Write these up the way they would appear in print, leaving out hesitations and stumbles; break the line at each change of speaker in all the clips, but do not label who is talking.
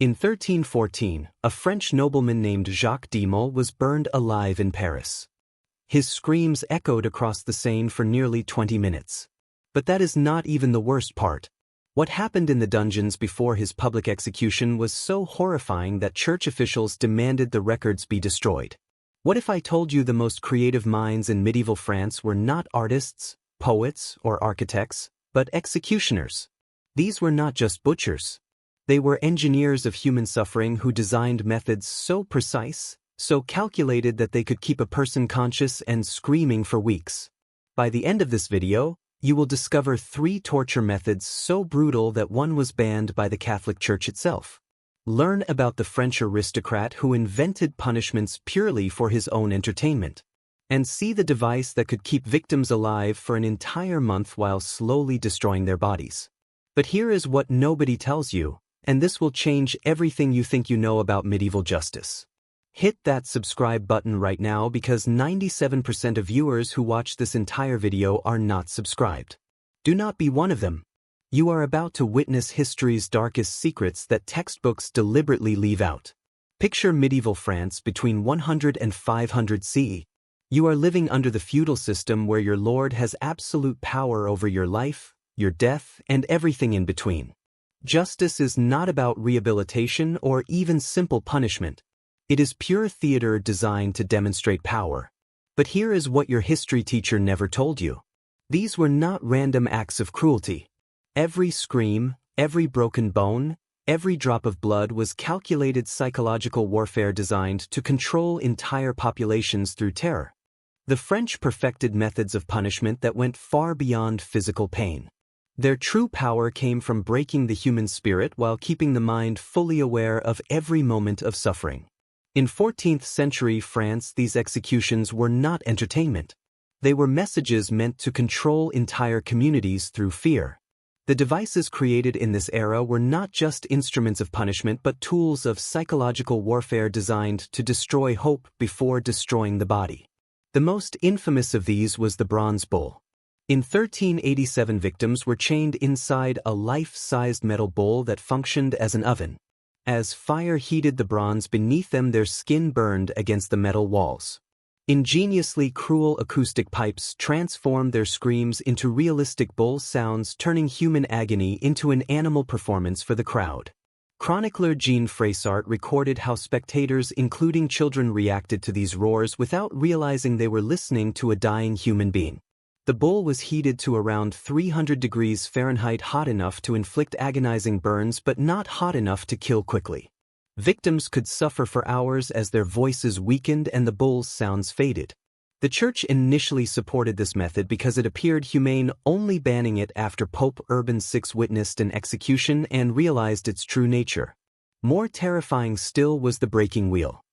In 1314, a French nobleman named Jacques de Molay was burned alive in Paris. His screams echoed across the Seine for nearly 20 minutes. But that is not even the worst part. What happened in the dungeons before his public execution was so horrifying that church officials demanded the records be destroyed. What if I told you the most creative minds in medieval France were not artists, poets, or architects, but executioners? These were not just butchers. They were engineers of human suffering who designed methods so precise, so calculated that they could keep a person conscious and screaming for weeks. By the end of this video, you will discover 3 torture methods so brutal that one was banned by the Catholic Church itself. Learn about the French aristocrat who invented punishments purely for his own entertainment. And see the device that could keep victims alive for an entire month while slowly destroying their bodies. But here is what nobody tells you, and this will change everything you think you know about medieval justice. Hit that subscribe button right now because 97% of viewers who watch this entire video are not subscribed. Do not be one of them. You are about to witness history's darkest secrets that textbooks deliberately leave out. Picture medieval France between 100 and 500 CE. You are living under the feudal system where your lord has absolute power over your life, your death, and everything in between. Justice is not about rehabilitation or even simple punishment. It is pure theater designed to demonstrate power. But here is what your history teacher never told you. These were not random acts of cruelty. Every scream, every broken bone, every drop of blood was calculated psychological warfare designed to control entire populations through terror. The French perfected methods of punishment that went far beyond physical pain. Their true power came from breaking the human spirit while keeping the mind fully aware of every moment of suffering. In 14th century France, these executions were not entertainment. They were messages meant to control entire communities through fear. The devices created in this era were not just instruments of punishment but tools of psychological warfare designed to destroy hope before destroying the body. The most infamous of these was the bronze bull. In 1387, victims were chained inside a life-sized metal bowl that functioned as an oven. As fire heated the bronze beneath them, their skin burned against the metal walls. Ingeniously cruel acoustic pipes transformed their screams into realistic bull sounds, turning human agony into an animal performance for the crowd. Chronicler Jean Froissart recorded how spectators, including children, reacted to these roars without realizing they were listening to a dying human being. The bull was heated to around 300 degrees Fahrenheit, hot enough to inflict agonizing burns but not hot enough to kill quickly. Victims could suffer for hours as their voices weakened and the bull's sounds faded. The Church initially supported this method because it appeared humane, only banning it after Pope Urban VI witnessed an execution and realized its true nature. More terrifying still was the breaking wheel.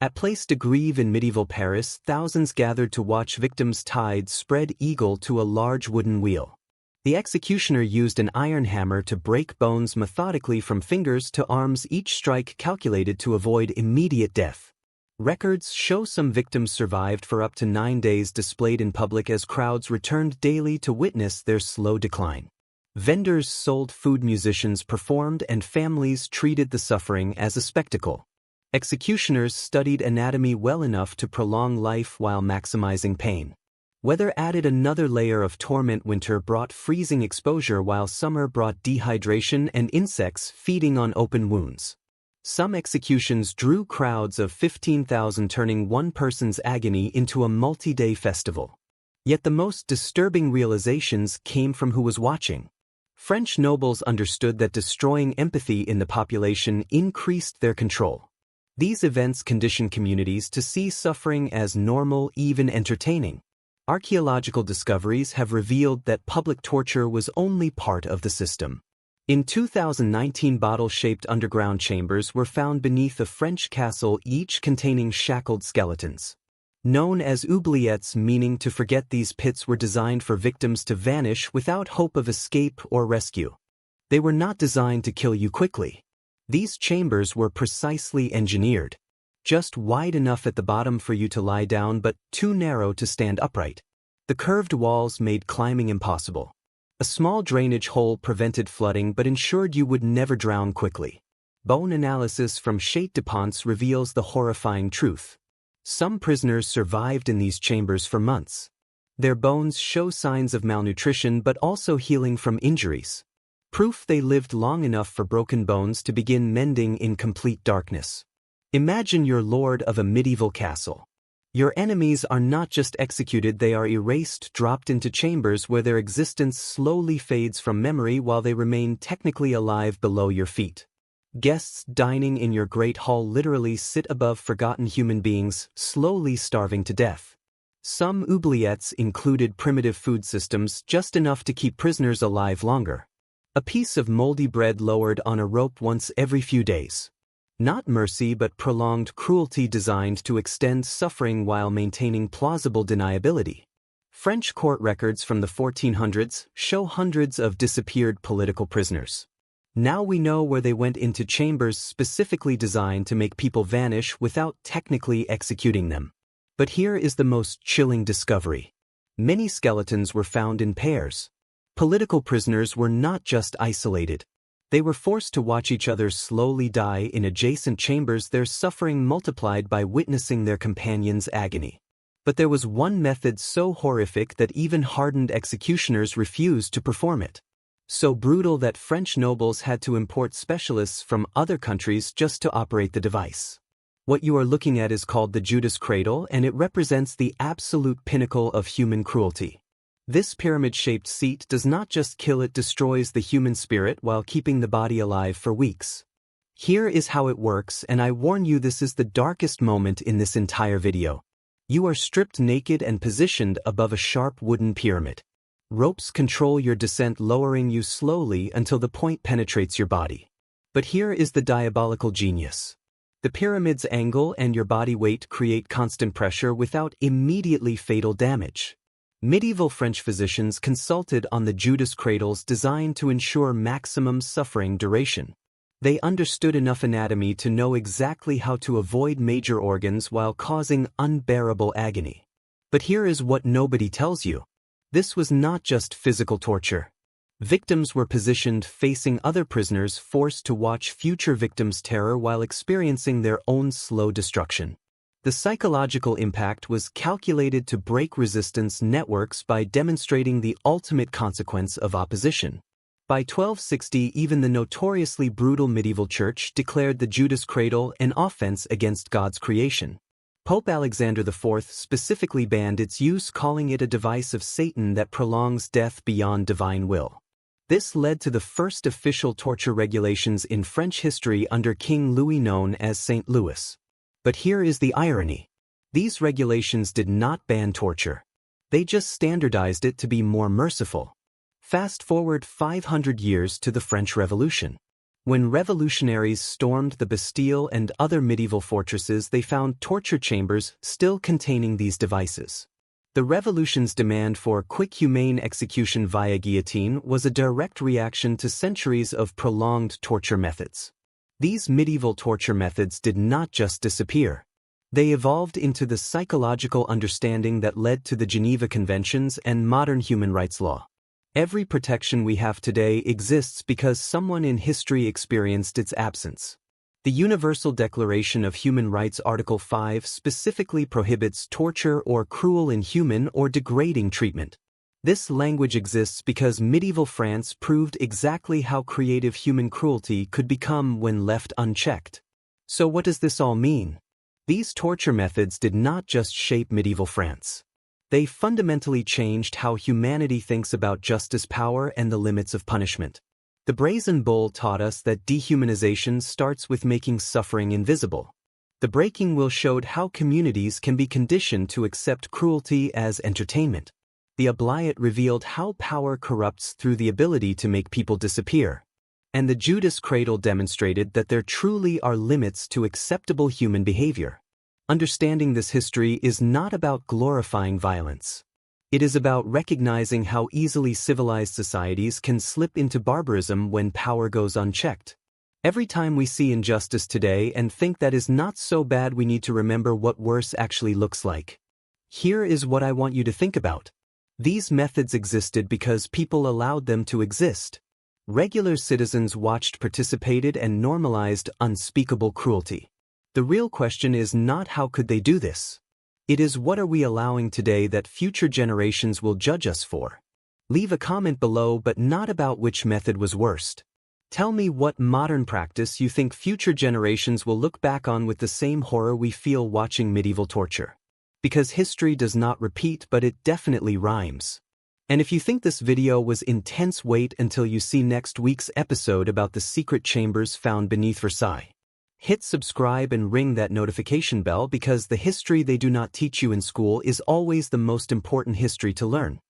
At Place de Grève in medieval Paris, thousands gathered to watch victims tied spread eagle to a large wooden wheel. The executioner used an iron hammer to break bones methodically from fingers to arms, each strike calculated to avoid immediate death. Records show some victims survived for up to 9 days, displayed in public as crowds returned daily to witness their slow decline. Vendors sold food, musicians performed, and families treated the suffering as a spectacle. Executioners studied anatomy well enough to prolong life while maximizing pain. Weather added another layer of torment. Winter brought freezing exposure while summer brought dehydration and insects feeding on open wounds. Some executions drew crowds of 15,000, turning one person's agony into a multi-day festival. Yet the most disturbing realizations came from who was watching. French nobles understood that destroying empathy in the population increased their control. These events conditioned communities to see suffering as normal, even entertaining. Archaeological discoveries have revealed that public torture was only part of the system. In 2019, bottle-shaped underground chambers were found beneath a French castle, each containing shackled skeletons. Known as oubliettes, meaning to forget, these pits were designed for victims to vanish without hope of escape or rescue. They were not designed to kill you quickly. These chambers were precisely engineered. Just wide enough at the bottom for you to lie down but too narrow to stand upright. The curved walls made climbing impossible. A small drainage hole prevented flooding but ensured you would never drown quickly. Bone analysis from Chait de Ponce reveals the horrifying truth. Some prisoners survived in these chambers for months. Their bones show signs of malnutrition but also healing from injuries. Proof they lived long enough for broken bones to begin mending in complete darkness. Imagine you're lord of a medieval castle. Your enemies are not just executed, they are erased, dropped into chambers where their existence slowly fades from memory while they remain technically alive below your feet. Guests dining in your great hall literally sit above forgotten human beings, slowly starving to death. Some oubliettes included primitive food systems, just enough to keep prisoners alive longer. A piece of moldy bread lowered on a rope once every few days. Not mercy but prolonged cruelty designed to extend suffering while maintaining plausible deniability. French court records from the 1400s show hundreds of disappeared political prisoners. Now we know where they went, into chambers specifically designed to make people vanish without technically executing them. But here is the most chilling discovery. Many skeletons were found in pairs. Political prisoners were not just isolated. They were forced to watch each other slowly die in adjacent chambers, their suffering multiplied by witnessing their companion's agony. But there was one method so horrific that even hardened executioners refused to perform it. So brutal that French nobles had to import specialists from other countries just to operate the device. What you are looking at is called the Judas cradle, and it represents the absolute pinnacle of human cruelty. This pyramid-shaped seat does not just kill, it destroys the human spirit while keeping the body alive for weeks. Here is how it works, and I warn you, this is the darkest moment in this entire video. You are stripped naked and positioned above a sharp wooden pyramid. Ropes control your descent, lowering you slowly until the point penetrates your body. But here is the diabolical genius. The pyramid's angle and your body weight create constant pressure without immediately fatal damage. Medieval French physicians consulted on the Judas cradles designed to ensure maximum suffering duration. They understood enough anatomy to know exactly how to avoid major organs while causing unbearable agony. But here is what nobody tells you. This was not just physical torture. Victims were positioned facing other prisoners, forced to watch future victims' terror while experiencing their own slow destruction. The psychological impact was calculated to break resistance networks by demonstrating the ultimate consequence of opposition. By 1260, even the notoriously brutal medieval church declared the Judas cradle an offense against God's creation. Pope Alexander IV specifically banned its use, calling it a device of Satan that prolongs death beyond divine will. This led to the first official torture regulations in French history under King Louis, known as St. Louis. But here is the irony. These regulations did not ban torture. They just standardized it to be more merciful. Fast forward 500 years to the French Revolution. When revolutionaries stormed the Bastille and other medieval fortresses, they found torture chambers still containing these devices. The revolution's demand for quick, humane execution via guillotine was a direct reaction to centuries of prolonged torture methods. These medieval torture methods did not just disappear. They evolved into the psychological understanding that led to the Geneva Conventions and modern human rights law. Every protection we have today exists because someone in history experienced its absence. The Universal Declaration of Human Rights Article 5 specifically prohibits torture or cruel, inhuman, or degrading treatment. This language exists because medieval France proved exactly how creative human cruelty could become when left unchecked. So what does this all mean? These torture methods did not just shape medieval France. They fundamentally changed how humanity thinks about justice, power, and the limits of punishment. The Brazen Bull taught us that dehumanization starts with making suffering invisible. The Breaking Will showed how communities can be conditioned to accept cruelty as entertainment. The Oubliette revealed how power corrupts through the ability to make people disappear. And the Judas cradle demonstrated that there truly are limits to acceptable human behavior. Understanding this history is not about glorifying violence. It is about recognizing how easily civilized societies can slip into barbarism when power goes unchecked. Every time we see injustice today and think that is not so bad, we need to remember what worse actually looks like. Here is what I want you to think about. These methods existed because people allowed them to exist. Regular citizens watched, participated, and normalized unspeakable cruelty. The real question is not how could they do this? It is what are we allowing today that future generations will judge us for? Leave a comment below, but not about which method was worst. Tell me what modern practice you think future generations will look back on with the same horror we feel watching medieval torture. Because history does not repeat, but it definitely rhymes. And if you think this video was intense, wait until you see next week's episode about the secret chambers found beneath Versailles. Hit subscribe and ring that notification bell, because the history they do not teach you in school is always the most important history to learn.